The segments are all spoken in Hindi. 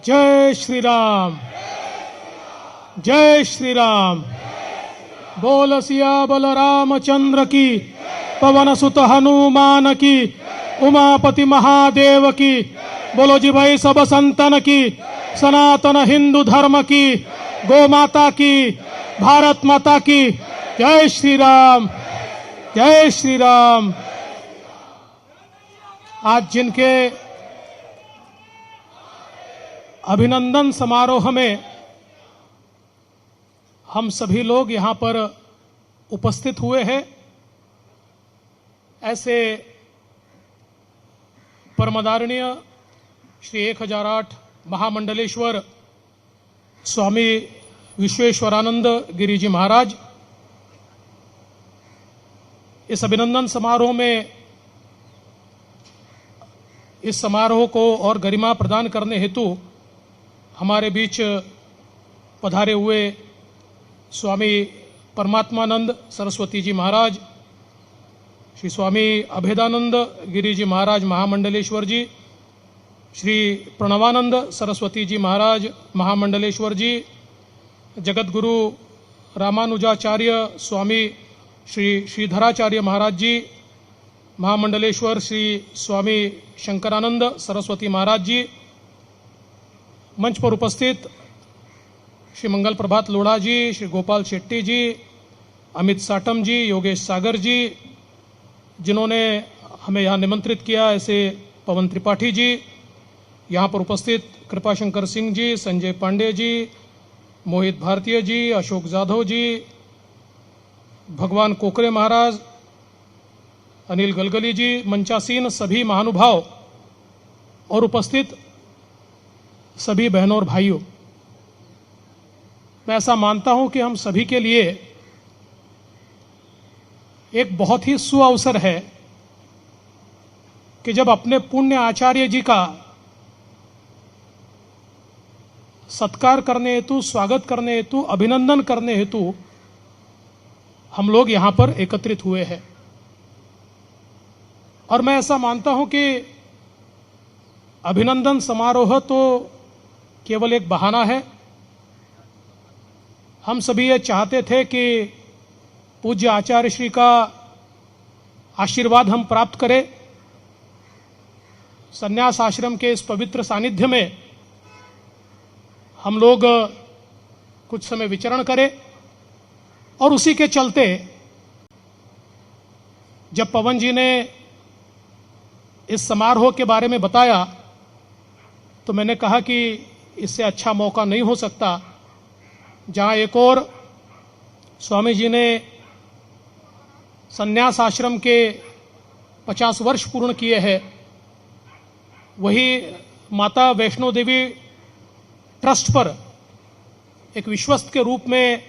जय श्री राम, जय श्री राम। बोल सियाबल रामचंद्र की, पवन सुत हनुमान की, उमापति महादेव की। बोलो जी भाई सब संतन की, सनातन हिंदू धर्म की, गौ माता की, भारत माता की। जय श्री राम, जय श्री राम। आज जिनके अभिनंदन समारोह में हम सभी लोग यहां पर उपस्थित हुए हैं, ऐसे परमदारणीय श्री 1008 महामंडलेश्वर स्वामी विश्वेश्वरानंद गिरी जी महाराज, इस अभिनंदन समारोह में इस समारोह को और गरिमा प्रदान करने हेतु हमारे बीच पधारे हुए स्वामी परमात्मानंद सरस्वती जी महाराज, श्री स्वामी अभेदानंद गिरी जी महाराज महामंडलेश्वर जी, श्री प्रणवानंद सरस्वती जी महाराज महामंडलेश्वर जी, जगत गुरु रामानुजाचार्य स्वामी श्री श्रीधराचार्य महाराज जी महामंडलेश्वर, श्री स्वामी शंकरानंद सरस्वती महाराज जी, मंच पर उपस्थित श्री मंगल प्रभात लोढ़ा जी, श्री गोपाल शेट्टी जी, अमित साटम जी, योगेश सागर जी, जिन्होंने हमें यहाँ निमंत्रित किया, ऐसे पवन त्रिपाठी जी, यहाँ पर उपस्थित कृपाशंकर सिंह जी, संजय पांडे जी, मोहित भारतीय जी, अशोक जाधव जी, भगवान कोकरे महाराज, अनिल गलगली जी, मंचासीन सभी महानुभाव और उपस्थित सभी बहनों और भाइयों, मैं ऐसा मानता हूं कि हम सभी के लिए एक बहुत ही सुअवसर है कि जब अपने पुण्य आचार्य जी का सत्कार करने हेतु, स्वागत करने हेतु, अभिनंदन करने हेतु हम लोग यहां पर एकत्रित हुए हैं। और मैं ऐसा मानता हूं कि अभिनंदन समारोह तो केवल एक बहाना है। हम सभी ये चाहते थे कि पूज्य आचार्य श्री का आशीर्वाद हम प्राप्त करें, संन्यास आश्रम के इस पवित्र सानिध्य में हम लोग कुछ समय विचरण करें। और उसी के चलते जब पवन जी ने इस समारोह के बारे में बताया तो मैंने कहा कि इससे अच्छा मौका नहीं हो सकता, जहां एक और स्वामी जी ने संन्यास आश्रम के 50 वर्ष पूर्ण किए हैं, वही माता वैष्णो देवी ट्रस्ट पर एक विश्वस्त के रूप में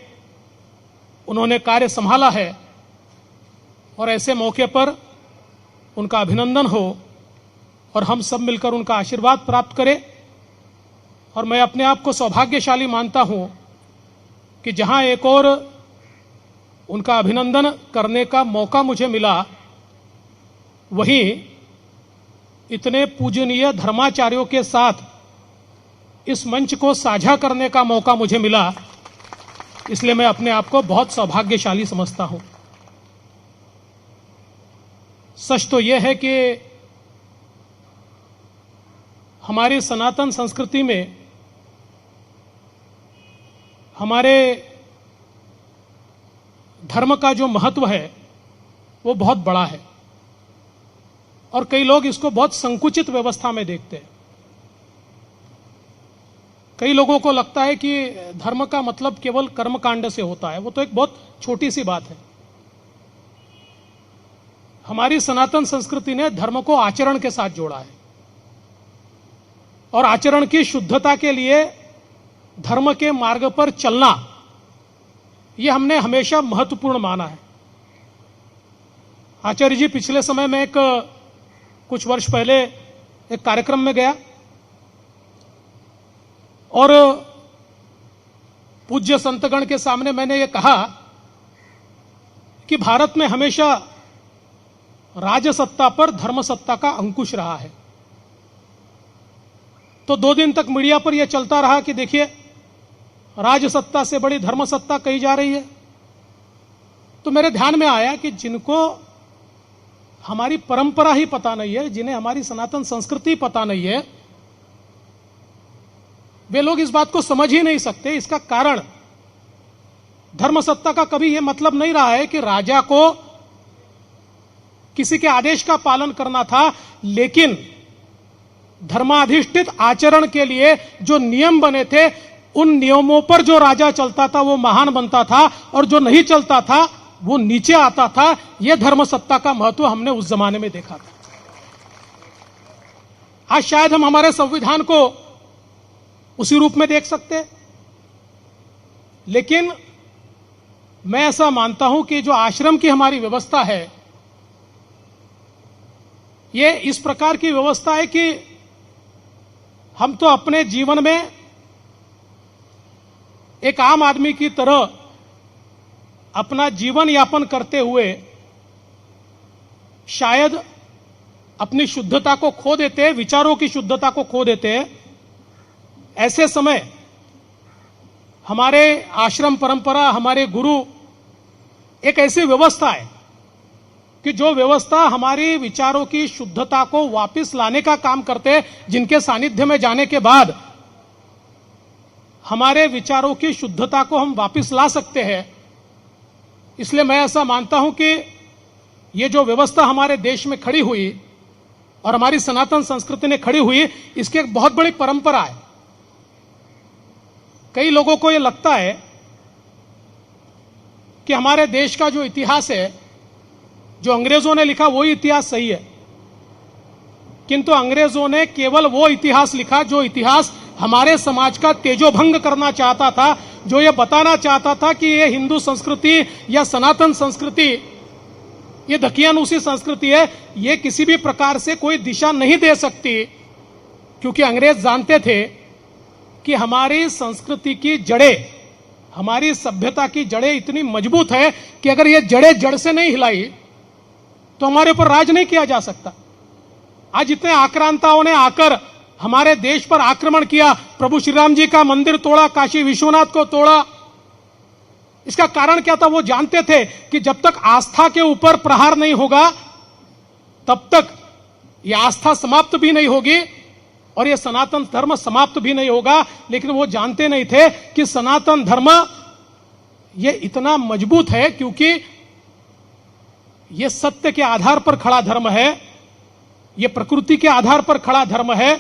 उन्होंने कार्य संभाला है। और ऐसे मौके पर उनका अभिनंदन हो और हम सब मिलकर उनका आशीर्वाद प्राप्त करें। और मैं अपने आप को सौभाग्यशाली मानता हूं कि जहां एक और उनका अभिनंदन करने का मौका मुझे मिला, वहीं इतने पूजनीय धर्माचार्यों के साथ इस मंच को साझा करने का मौका मुझे मिला। इसलिए मैं अपने आप को बहुत सौभाग्यशाली समझता हूं। सच तो यह है कि हमारी सनातन संस्कृति में हमारे धर्म का जो महत्व है वो बहुत बड़ा है, और कई लोग इसको बहुत संकुचित व्यवस्था में देखते हैं। कई लोगों को लगता है कि धर्म का मतलब केवल कर्मकांड से होता है। वो तो एक बहुत छोटी सी बात है। हमारी सनातन संस्कृति ने धर्म को आचरण के साथ जोड़ा है, और आचरण की शुद्धता के लिए धर्म के मार्ग पर चलना, यह हमने हमेशा महत्वपूर्ण माना है। आचार्य जी पिछले समय में कुछ वर्ष पहले एक कार्यक्रम में गया और पूज्य संतगण के सामने मैंने ये कहा कि भारत में हमेशा राजसत्ता पर धर्मसत्ता का अंकुश रहा है। तो 2 दिन तक मीडिया पर यह चलता रहा कि देखिए राजसत्ता से बड़ी धर्मसत्ता कही जा रही है। तो मेरे ध्यान में आया कि जिनको हमारी परंपरा ही पता नहीं है, जिन्हें हमारी सनातन संस्कृति पता नहीं है, वे लोग इस बात को समझ ही नहीं सकते। इसका कारण धर्मसत्ता का कभी यह मतलब नहीं रहा है कि राजा को किसी के आदेश का पालन करना था, लेकिन धर्माधिष्ठित आचरण के लिए जो नियम बने थे उन नियमों पर जो राजा चलता था वो महान बनता था, और जो नहीं चलता था वो नीचे आता था। यह धर्मसत्ता का महत्व हमने उस जमाने में देखा था। आज शायद हम हमारे संविधान को उसी रूप में देख सकते, लेकिन मैं ऐसा मानता हूं कि जो आश्रम की हमारी व्यवस्था है, यह इस प्रकार की व्यवस्था है कि हम तो अपने जीवन में एक आम आदमी की तरह अपना जीवन यापन करते हुए शायद अपनी शुद्धता को खो देते हैं, विचारों की शुद्धता को खो देते हैं। ऐसे समय हमारे आश्रम परंपरा, हमारे गुरु एक ऐसी व्यवस्था है कि जो व्यवस्था हमारी विचारों की शुद्धता को वापस लाने का काम करते हैं, जिनके सानिध्य में जाने के बाद हमारे विचारों की शुद्धता को हम वापस ला सकते हैं। इसलिए मैं ऐसा मानता हूं कि ये जो व्यवस्था हमारे देश में खड़ी हुई और हमारी सनातन संस्कृति ने खड़ी हुई, इसकी एक बहुत बड़ी परंपरा है। कई लोगों को यह लगता है कि हमारे देश का जो इतिहास है, जो अंग्रेजों ने लिखा वही इतिहास सही है, किंतु अंग्रेजों ने केवल वो इतिहास लिखा जो इतिहास हमारे समाज का तेजोभंग करना चाहता था, जो ये बताना चाहता था कि ये हिंदू संस्कृति या सनातन संस्कृति, ये दकियानूसी संस्कृति है, ये किसी भी प्रकार से कोई दिशा नहीं दे सकती, क्योंकि अंग्रेज जानते थे कि हमारी संस्कृति की जड़ें, हमारी सभ्यता की जड़ें इतनी मजबूत है कि अगर ये जड़ें जड़ से नहीं हिलाई तो हमारे ऊपर राज नहीं किया जा सकता। आज इतने आक्रांताओं ने आकर हमारे देश पर आक्रमण किया, प्रभु श्री राम जी का मंदिर तोड़ा, काशी विश्वनाथ को तोड़ा। इसका कारण क्या था? वो जानते थे कि जब तक आस्था के ऊपर प्रहार नहीं होगा तब तक यह आस्था समाप्त भी नहीं होगी और यह सनातन धर्म समाप्त भी नहीं होगा। लेकिन वो जानते नहीं थे कि सनातन धर्म यह इतना मजबूत है क्योंकि यह सत्य के आधार पर खड़ा धर्म है, यह प्रकृति के आधार पर खड़ा धर्म है,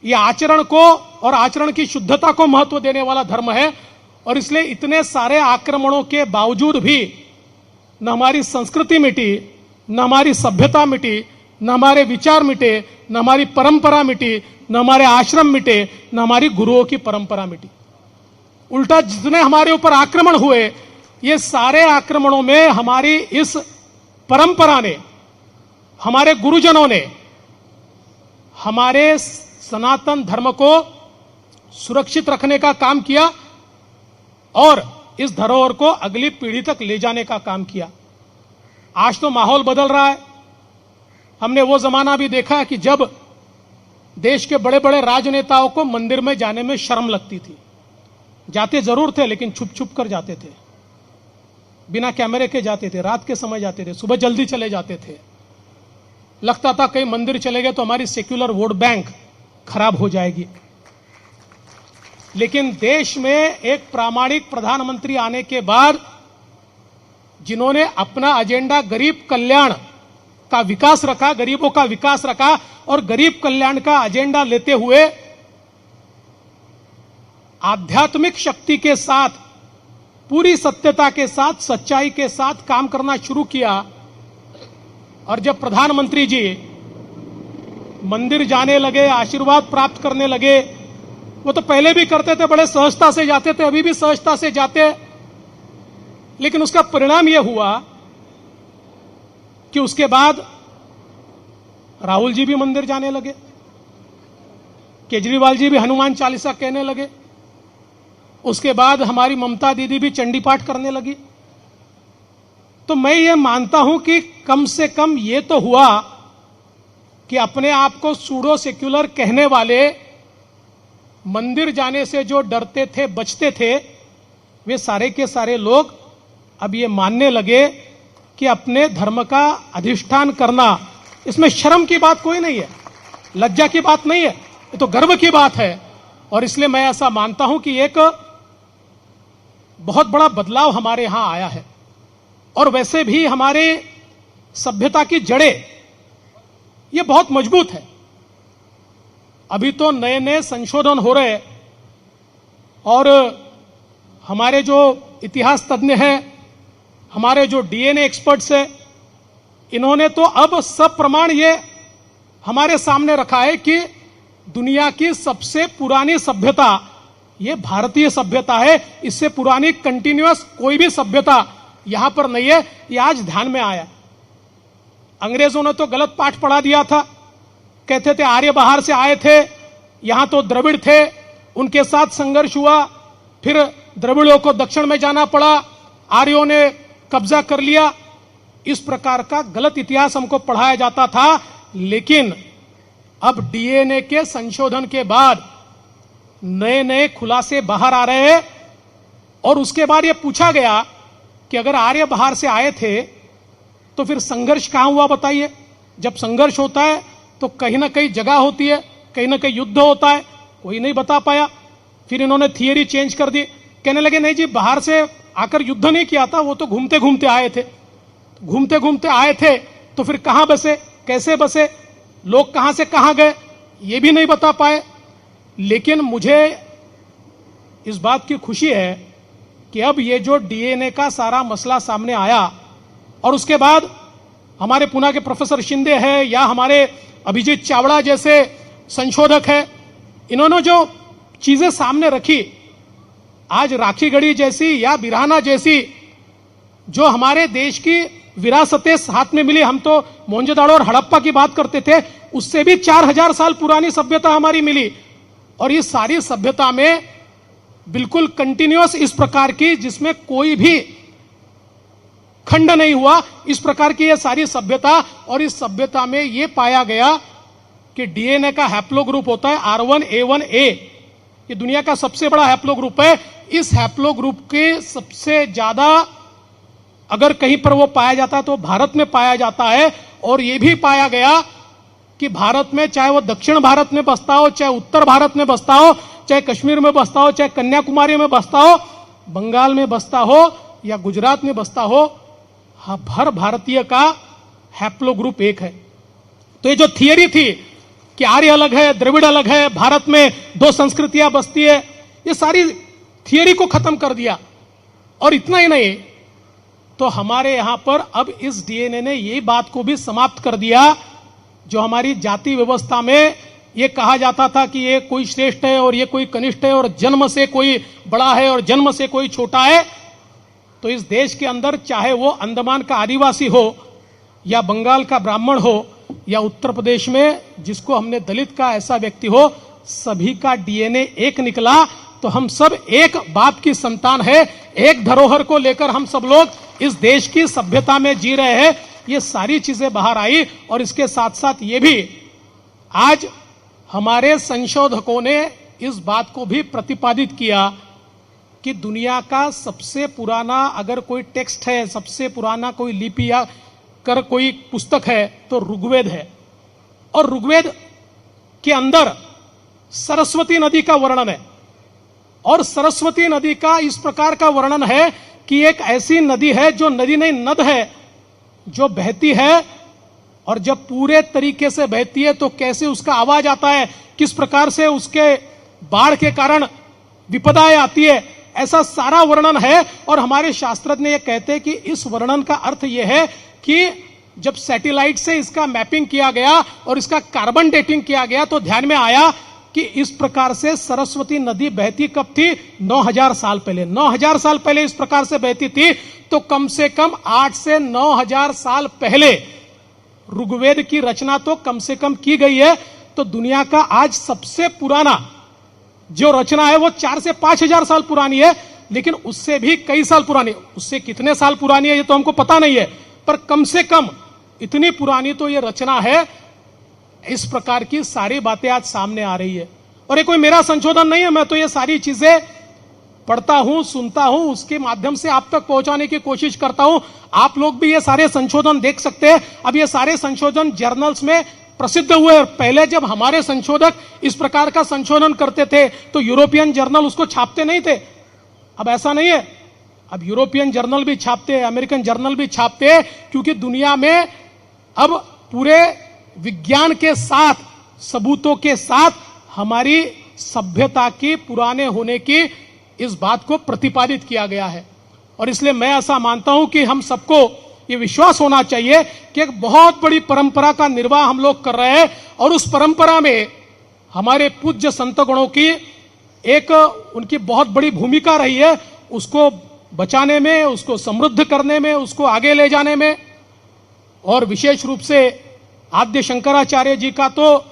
यह आचरण को और आचरण की शुद्धता को महत्व देने वाला धर्म है। और इसलिए इतने सारे आक्रमणों के बावजूद भी न हमारी संस्कृति मिटी, न हमारी सभ्यता मिटी, न हमारे विचार मिटे, न हमारी परंपरा मिटी, न हमारे आश्रम मिटे, न हमारी गुरुओं की परंपरा मिटी। उल्टा जितने हमारे ऊपर आक्रमण हुए, ये सारे आक्रमणों में हमारी इस परंपरा ने, हमारे गुरुजनों ने हमारे सनातन धर्म को सुरक्षित रखने का काम किया और इस धरोहर को अगली पीढ़ी तक ले जाने का काम किया। आज तो माहौल बदल रहा है। हमने वो जमाना भी देखा कि जब देश के बड़े बड़े राजनेताओं को मंदिर में जाने में शर्म लगती थी। जाते जरूर थे लेकिन छुप छुप कर जाते थे, बिना कैमरे के जाते थे, रात के समय जाते थे, सुबह जल्दी चले जाते थे। लगता था कहीं मंदिर चले गए तो हमारी सेक्युलर वोट बैंक खराब हो जाएगी। लेकिन देश में एक प्रामाणिक प्रधानमंत्री आने के बाद जिन्होंने अपना एजेंडा गरीब कल्याण का विकास रखा, गरीबों का विकास रखा और गरीब कल्याण का एजेंडा लेते हुए आध्यात्मिक शक्ति के साथ, पूरी सत्यता के साथ, सच्चाई के साथ काम करना शुरू किया। और जब प्रधानमंत्री जी मंदिर जाने लगे, आशीर्वाद प्राप्त करने लगे, वो तो पहले भी करते थे, बड़े सहजता से जाते थे, अभी भी सहजता से जाते, लेकिन उसका परिणाम यह हुआ कि उसके बाद राहुल जी भी मंदिर जाने लगे, केजरीवाल जी भी हनुमान चालीसा कहने लगे, उसके बाद हमारी ममता दीदी भी चंडी पाठ करने लगी। तो मैं ये मानता हूं कि कम से कम ये तो हुआ कि अपने आप को सूडो सेक्युलर कहने वाले मंदिर जाने से जो डरते थे, बचते थे, वे सारे के सारे लोग अब ये मानने लगे कि अपने धर्म का अधिष्ठान करना, इसमें शर्म की बात कोई नहीं है, लज्जा की बात नहीं है, ये तो गर्व की बात है। और इसलिए मैं ऐसा मानता हूं कि एक बहुत बड़ा बदलाव हमारे यहां आया है। और वैसे भी हमारे सभ्यता की जड़ें ये बहुत मजबूत है। अभी तो नए नए संशोधन हो रहे, और हमारे जो इतिहास तज्ञ हैं, हमारे जो डीएनए एक्सपर्ट्स हैं, इन्होंने तो अब सब प्रमाण ये हमारे सामने रखा है कि दुनिया की सबसे पुरानी सभ्यता ये भारतीय सभ्यता है। इससे पुरानी कंटिन्यूअस कोई भी सभ्यता यहां पर नहीं है। ये आज ध्यान में आया। अंग्रेजों ने तो गलत पाठ पढ़ा दिया था, कहते थे आर्य बाहर से आए थे, यहां तो द्रविड़ थे, उनके साथ संघर्ष हुआ, फिर द्रविड़ों को दक्षिण में जाना पड़ा, आर्यों ने कब्जा कर लिया। इस प्रकार का गलत इतिहास हमको पढ़ाया जाता था। लेकिन अब डीएनए के संशोधन के बाद नए नए खुलासे बाहर आ रहे हैं। और उसके बाद यह पूछा गया कि अगर आर्य बाहर से आए थे तो फिर संघर्ष कहां हुआ बताइए। जब संघर्ष होता है तो कहीं ना कहीं जगह होती है, कहीं ना कहीं युद्ध होता है, कोई नहीं बता पाया। फिर इन्होंने थियरी चेंज कर दी, कहने लगे नहीं जी, बाहर से आकर युद्ध नहीं किया था, वो तो घूमते घूमते आए थे। घूमते घूमते आए थे तो फिर कहां बसे, कैसे बसे, लोग कहां से कहां गए, ये भी नहीं बता पाए। लेकिन मुझे इस बात की खुशी है कि अब ये जो डीएनए का सारा मसला सामने आया, और उसके बाद हमारे पुणे के प्रोफेसर शिंदे हैं या हमारे अभिजीत चावड़ा जैसे संशोधक हैं, इन्होंने जो चीजें सामने रखी, आज राखीगढ़ी जैसी या बिरहाना जैसी जो हमारे देश की विरासतें हाथ में मिली, हम तो मोहनजोदड़ो और हड़प्पा की बात करते थे, उससे भी 4000 साल पुरानी सभ्यता हमारी मिली। और ये सारी सभ्यता में बिल्कुल कंटिन्यूअस इस प्रकार की, जिसमें कोई भी खंड नहीं हुआ, इस प्रकार की ये सारी सभ्यता। और इस सभ्यता में ये पाया गया कि डीएनए का हैप्लो ग्रुप होता है R1A1A, ये दुनिया का सबसे बड़ा हैप्लो ग्रुप है। इस हैप्लो ग्रुप के सबसे ज्यादा अगर कहीं पर वो पाया जाता है तो भारत में पाया जाता है। और ये भी पाया गया कि भारत में, चाहे वो दक्षिण भारत में बसता हो, चाहे उत्तर भारत में बसता हो, चाहे कश्मीर में बसता हो, चाहे कन्याकुमारी में बसता हो, बंगाल में बसता हो या गुजरात में बसता हो, हर भारतीय का हैप्लो ग्रुप एक है। तो ये जो थियरी थी कि आर्य अलग है, द्रविड़ अलग है, भारत में 2 संस्कृतियां बसती है, ये सारी थियरी को खत्म कर दिया। और इतना ही नहीं, तो हमारे यहां पर अब इस डीएनए ने ये बात को भी समाप्त कर दिया, जो हमारी जाति व्यवस्था में ये कहा जाता था कि ये कोई श्रेष्ठ है और ये कोई कनिष्ठ है, और जन्म से कोई बड़ा है और जन्म से कोई छोटा है। तो इस देश के अंदर चाहे वो अंडमान का आदिवासी हो या बंगाल का ब्राह्मण हो या उत्तर प्रदेश में जिसको हमने दलित का ऐसा व्यक्ति हो, सभी का डीएनए एक निकला। तो हम सब एक बाप की संतान है, एक धरोहर को लेकर हम सब लोग इस देश की सभ्यता में जी रहे हैं। ये सारी चीजें बाहर आई। और इसके साथ साथ ये भी आज हमारे संशोधकों ने इस बात को भी प्रतिपादित किया कि दुनिया का सबसे पुराना अगर कोई टेक्स्ट है, सबसे पुराना कोई लिपि या कर कोई पुस्तक है तो ऋग्वेद है। और ऋग्वेद के अंदर सरस्वती नदी का वर्णन है। और सरस्वती नदी का इस प्रकार का वर्णन है कि एक ऐसी नदी है जो नदी नहीं, नद है, जो बहती है। और जब पूरे तरीके से बहती है तो कैसे उसका आवाज आता है, किस प्रकार से उसके बाढ़ के कारण विपदाएं आती है, ऐसा सारा वर्णन है। और हमारे शास्त्रज्ञ ये कहते हैं कि इस वर्णन का अर्थ यह है कि जब सैटेलाइट से इसका मैपिंग किया गया और इसका कार्बन डेटिंग किया गया तो ध्यान में आया कि इस प्रकार से सरस्वती नदी बहती कब थी, 9000 साल पहले। 9000 साल पहले इस प्रकार से बहती थी। तो कम से कम 8 से 9000 साल पहले ऋग्वेद की रचना तो कम से कम की गई है। तो दुनिया का आज सबसे पुराना जो रचना है वो 4 से 5000 साल पुरानी है। लेकिन उससे भी कई साल पुरानी, उससे कितने साल पुरानी है ये तो हमको पता नहीं है, पर कम से कम इतनी पुरानी तो ये रचना है। इस प्रकार की सारी बातें आज सामने आ रही है। और ये कोई मेरा संशोधन नहीं है, मैं तो ये सारी चीजें पढ़ता हूं, सुनता हूं, उसके माध्यम से आप तक पहुंचाने की कोशिश करता हूं। आप लोग भी ये सारे संशोधन देख सकते हैं। अब ये सारे संशोधन जर्नल्स में प्रसिद्ध हुए। और पहले जब हमारे संशोधक इस प्रकार का संशोधन करते थे तो यूरोपियन जर्नल उसको छापते नहीं थे। अब ऐसा नहीं है, अब यूरोपियन जर्नल भी छापते हैं, अमेरिकन जर्नल भी छापते हैं, क्योंकि दुनिया में अब पूरे विज्ञान के साथ, सबूतों के साथ हमारी सभ्यता की पुराने होने की इस बात को प्रतिपादित किया गया है। और इसलिए मैं ऐसा मानता हूं कि हम सबको ये विश्वास होना चाहिए कि एक बहुत बड़ी परंपरा का निर्वाह हम लोग कर रहे हैं, और उस परंपरा में हमारे पूज्य संतगणों की एक उनकी बहुत बड़ी भूमिका रही है, उसको बचाने में, उसको समृद्ध करने में, उसको आगे ले जाने में। और विशेष रूप से आद्य शंकराचार्य जी का तो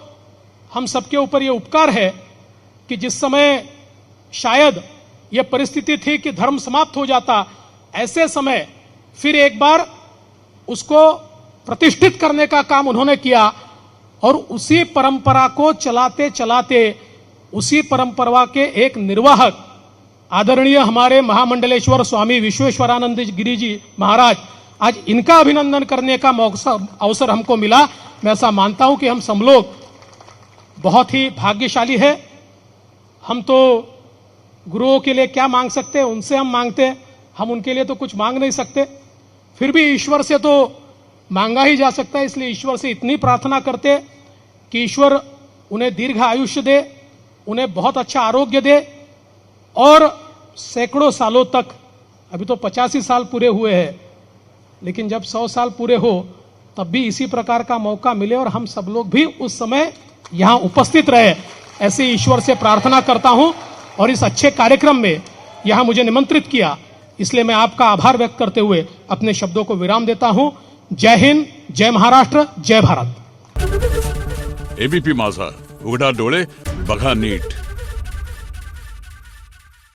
हम सबके ऊपर ये उपकार है कि जिस समय शायद ये परिस्थिति थी कि धर्म समाप्त हो जाता, ऐसे समय फिर एक बार उसको प्रतिष्ठित करने का काम उन्होंने किया। और उसी परंपरा को चलाते चलाते, उसी परंपरा के एक निर्वाहक आदरणीय हमारे महामंडलेश्वर स्वामी विश्वेश्वरानंद गिरी जी महाराज, आज इनका अभिनंदन करने का अवसर हमको मिला। मैं ऐसा मानता हूं कि हम सब लोग बहुत ही भाग्यशाली है। हम तो गुरुओं के लिए क्या मांग सकते हैं, उनसे हम मांगते हैं, हम उनके लिए तो कुछ मांग नहीं सकते। फिर भी ईश्वर से तो मांगा ही जा सकता है, इसलिए ईश्वर से इतनी प्रार्थना करते कि ईश्वर उन्हें दीर्घ आयुष्य दे, उन्हें बहुत अच्छा आरोग्य दे, और सैकड़ों सालों तक, अभी तो 85 साल पूरे हुए हैं, लेकिन जब 100 साल पूरे हो तब भी इसी प्रकार का मौका मिले और हम सब लोग भी उस समय यहां उपस्थित रहे, ऐसे ईश्वर से प्रार्थना करता हूं। और इस अच्छे कार्यक्रम में यहां मुझे निमंत्रित किया, इसलिए मैं आपका आभार व्यक्त करते हुए अपने शब्दों को विराम देता हूं। जय हिंद, जय महाराष्ट्र, जय भारत। एबीपी माझा, उघडा डोळे बघा नीट।